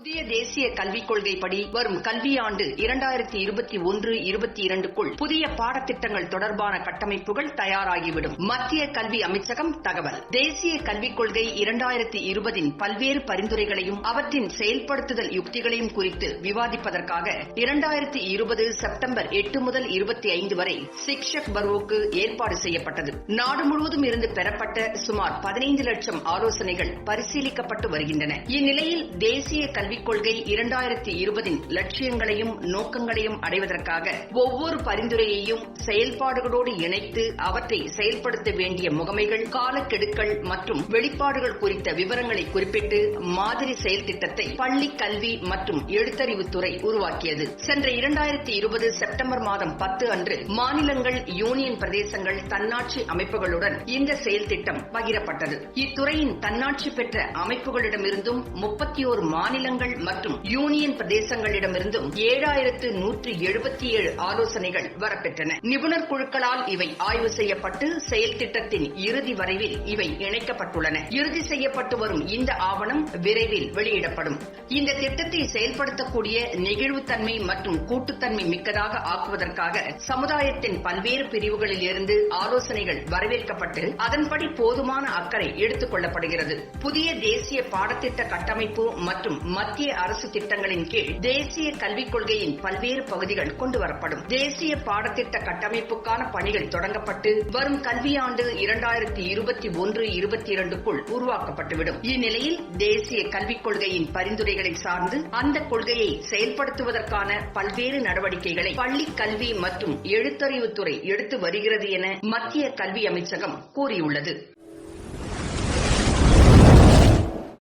புதிய தேசிய கல்விக் கொள்கைப்படி வரும் கல்வியாண்டு 2021-22க்குள் புதிய பாடத்திட்டங்கள் தொடர்பான கட்டமைப்புகள் தயாராகிவிடும். மத்திய கல்வி அமைச்சகம் தகவல். தேசிய கல்விக் கொள்கை 2020 பல்வேறு பரிந்துரைகளையும் அவற்றின் செயல்படுத்துதல் யுக்திகளையும் குறித்து விவாதிப்பதற்காக 2020 செப்டம்பர் 8 முதல் 25 வரை சிக்ஷக் பர்வோக்கு ஏற்பாடு செய்யப்பட்டது. நாடு முழுவதும் இருந்து பெறப்பட்ட சுமார் 15 லட்சம் ஆலோசனைகள் பரிசீலிக்கப்பட்டு வருகின்றன. இந்நிலையில் தேசிய கல்விக் கொள்கை 2020 லட்சியங்களையும் நோக்கங்களையும் அடைவதற்காக ஒவ்வொரு பரிந்துரையையும் செயல்பாடுகளோடு இணைத்து அவற்றை செயல்படுத்த வேண்டிய முகமைகள், காலக்கெடுக்கள் மற்றும் வெளிப்பாடுகள் குறித்த விவரங்களை குறிப்பிட்டு மாதிரி செயல் திட்டத்தை பள்ளி கல்வி மற்றும் எழுத்தறிவுத்துறை உருவாக்கியது. சென்ற 2020 செப்டம்பர் மாதம் 10 அன்று மாநிலங்கள், யூனியன் பிரதேசங்கள், தன்னாட்சி அமைப்புகளுடன் இந்த செயல் திட்டம் பகிரப்பட்டது. இத்துறையின் தன்னாட்சி பெற்ற அமைப்புகளிடமிருந்தும் 31 மாநிலங்கள் மற்றும் யூனியன் பிரதேசங்களிடமிருந்தும் 7177 ஆலோசனைகள் வரப்பெற்றன. நிபுணர் குழுக்களால் இவை ஆய்வு செய்யப்பட்டு செயல் திட்டத்தின் இறுதி வரைவில் இவை இணைக்கப்பட்டுள்ளன. இறுதி செய்யப்பட்டு வரும் இந்த ஆவணம் விரைவில் வெளியிடப்படும். இந்த திட்டத்தை செயல்படுத்தக்கூடிய நெகிழ்வுத்தன்மை மற்றும் கூட்டுத்தன்மை மிக்கதாக ஆக்குவதற்காக சமுதாயத்தின் பல்வேறு பிரிவுகளில் இருந்து ஆலோசனைகள் வரவேற்கப்பட்டு அதன்படி போதுமான அக்கறை எடுத்துக் கொள்ளப்படுகிறது. புதிய தேசிய பாடத்திட்ட கட்டமைப்பு மற்றும் மத்திய அரசு திட்டங்களின் கீழ் தேசிய கல்விக் கொள்கையின் பல்வேறு பகுதிகள் கொண்டுவரப்படும். தேசிய பாடத்திட்ட கட்டமைப்புக்கான பணிகள் தொடங்கப்பட்டு வரும் கல்வியாண்டு 2021-22க்குள் உருவாக்கப்பட்டுவிடும். இந்நிலையில் தேசிய கல்விக் கொள்கையின் பரிந்துரைகளை சார்ந்து அந்த கொள்கையை செயல்படுத்துவதற்கான பல்வேறு நடவடிக்கைகளை பள்ளி கல்வி மற்றும் எழுத்தறிவுத்துறை எடுத்து வருகிறது என மத்திய கல்வி அமைச்சகம் கூறியுள்ளது.